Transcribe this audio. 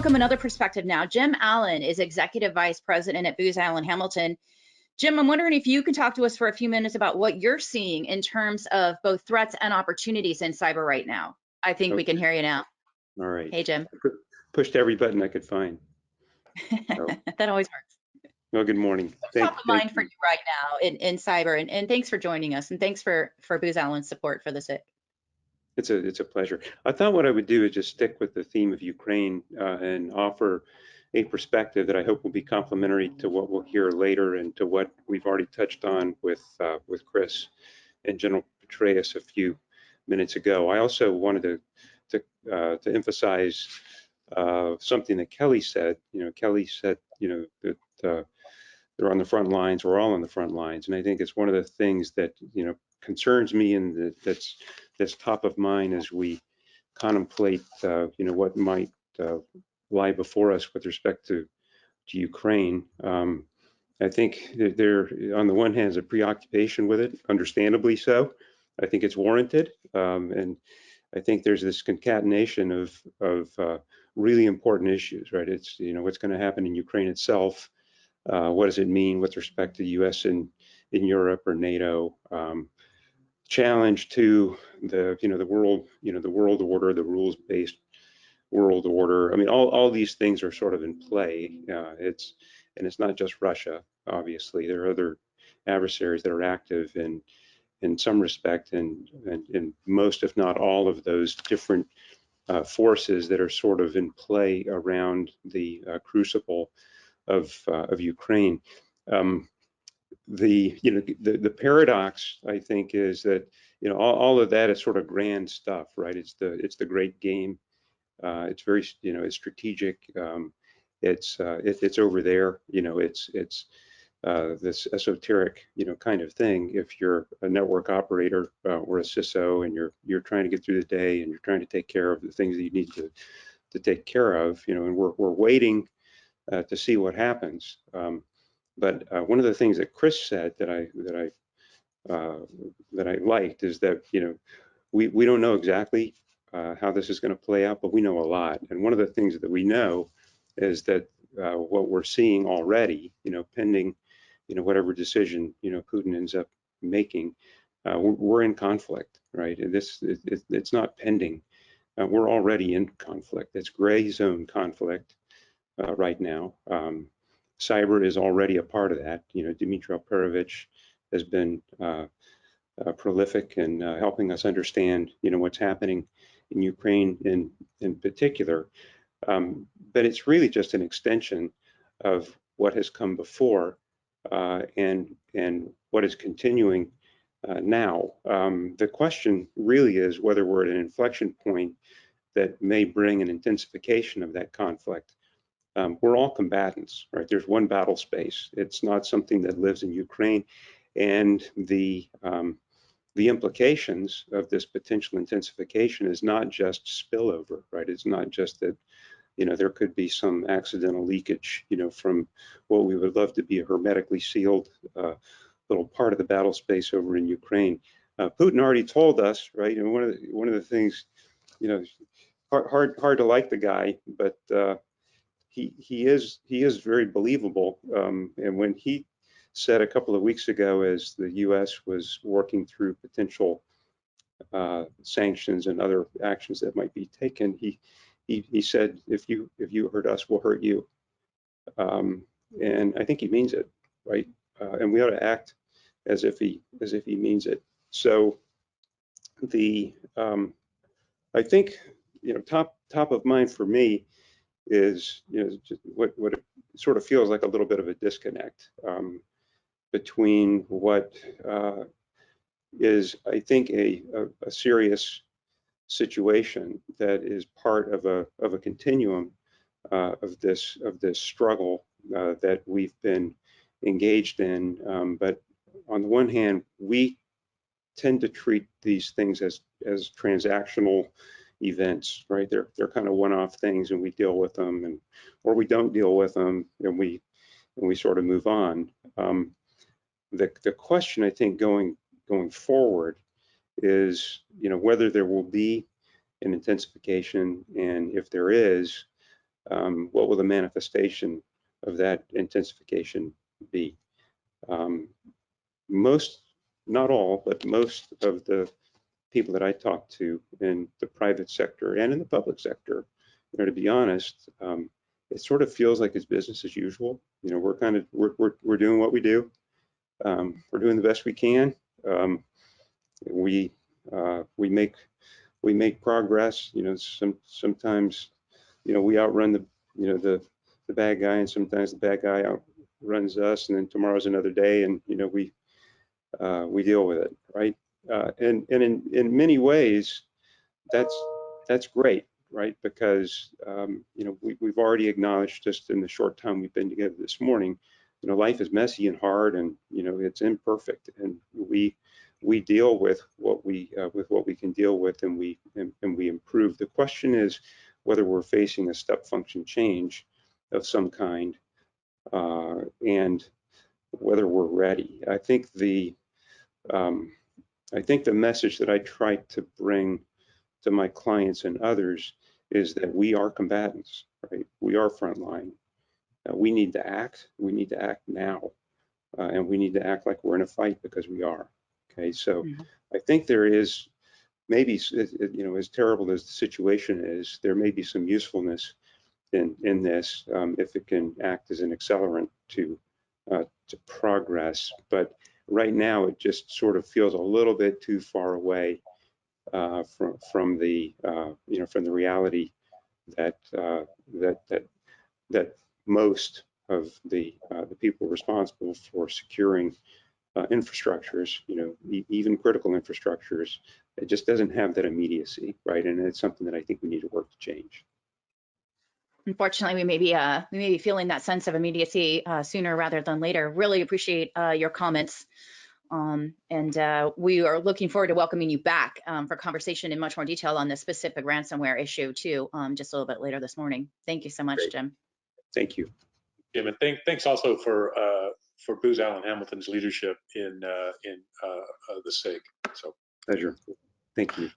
welcome another perspective now. Jim Allen is Executive Vice President at Booz Allen Hamilton. Jim, I'm wondering if you can talk to us for a few minutes about what you're seeing in terms of both threats and opportunities in cyber right now. I think we can hear you now. All right. Hey, Jim. Pushed every button I could find. So, that always works. well, good morning. What's top of mind for you right now in cyber? And thanks for joining us. And thanks for Booz Allen's support for the SIC. It's a pleasure. I thought what I would do is just stick with the theme of Ukraine and offer a perspective that I hope will be complementary to what we'll hear later and to what we've already touched on with Chris and General Petraeus a few minutes ago. I also wanted to emphasize something that Kelly said. Kelly said, that they're on the front lines. We're all on the front lines, and I think it's one of the things that concerns me and that's top of mind as we contemplate what might lie before us with respect to Ukraine. I think that there, on the one hand, is a preoccupation with it, understandably so. I think it's warranted, and I think there's this concatenation of really important issues, right? It's what's going to happen in Ukraine itself. What does it mean with respect to the U.S. in Europe or NATO? Challenge to the world, the world order, the rules-based world order. I mean, all these things are sort of in play. It's not just Russia. Obviously, there are other adversaries that are active in some respect, and most, if not all, of those different forces that are sort of in play around the crucible of Ukraine. The paradox, I think, is that all of that is sort of grand stuff, right? It's the great game. It's very it's strategic. It's over there. It's this esoteric kind of thing. If you're a network operator or a CISO and you're trying to get through the day and you're trying to take care of the things that you need to take care of, and we're waiting to see what happens. But one of the things that Chris said that I liked is that we don't know exactly how this is going to play out, but we know a lot. And one of the things that we know is that what we're seeing already, pending whatever decision Putin ends up making, we're in conflict, right? And it's not pending. We're already in conflict. It's gray zone conflict right now. Cyber is already a part of that. Dmitry Perovich has been prolific in helping us understand, what's happening in Ukraine in particular. But it's really just an extension of what has come before and what is continuing now. The question really is whether we're at an inflection point that may bring an intensification of that conflict. We're all combatants, right? There's one battle space. It's not something that lives in Ukraine, and the implications of this potential intensification is not just spillover, right? It's not just that there could be some accidental leakage, from what we would love to be a hermetically sealed little part of the battle space over in Ukraine. Putin already told us, right? And one of the things, hard to like the guy, but he is very believable. And when he said a couple of weeks ago, as the U.S. was working through potential sanctions and other actions that might be taken, he said, if you hurt us, we'll hurt you. And I think he means it, right? And we ought to act as if he means it. So I think top of mind for me is just what it sort of feels like a little bit of a disconnect between what is, I think, a serious situation that is part of a continuum of this struggle that we've been engaged in. But on the one hand, we tend to treat these things as transactional events, right? They're kind of one-off things, and we deal with them, or we don't deal with them, and we sort of move on. The question, I think, going forward is, whether there will be an intensification, and if there is, what will the manifestation of that intensification be? Most, not all, but most of the people that I talk to in the private sector and in the public sector, to be honest, it sort of feels like it's business as usual. We're doing what we do. We're doing the best we can. We make progress. Sometimes we outrun the bad guy, and sometimes the bad guy outruns us, and then tomorrow's another day, and we deal with it, right? And in many ways, that's great, right? Because we've already acknowledged just in the short time we've been together this morning, life is messy and hard, and it's imperfect, and we deal with what we can deal with, and we improve. The question is whether we're facing a step function change of some kind, and whether we're ready. I think the message that I try to bring to my clients and others is that we are combatants, right? We are frontline. We need to act. We need to act now, and we need to act like we're in a fight, because we are. Okay, so I think there is maybe, as terrible as the situation is, there may be some usefulness in this if it can act as an accelerant to progress. But right now, it just sort of feels a little bit too far away from the reality that most of the people responsible for securing infrastructures, even critical infrastructures, it just doesn't have that immediacy, right? And it's something that I think we need to work to change. Unfortunately, we may be feeling that sense of immediacy sooner rather than later. Really appreciate your comments. And we are looking forward to welcoming you back for conversation in much more detail on this specific ransomware issue too, just a little bit later this morning. Thank you so much, Great. Jim. Thank you. Jim, and thanks also for Booz Allen Hamilton's leadership in the SIG. So Pleasure. Thank you.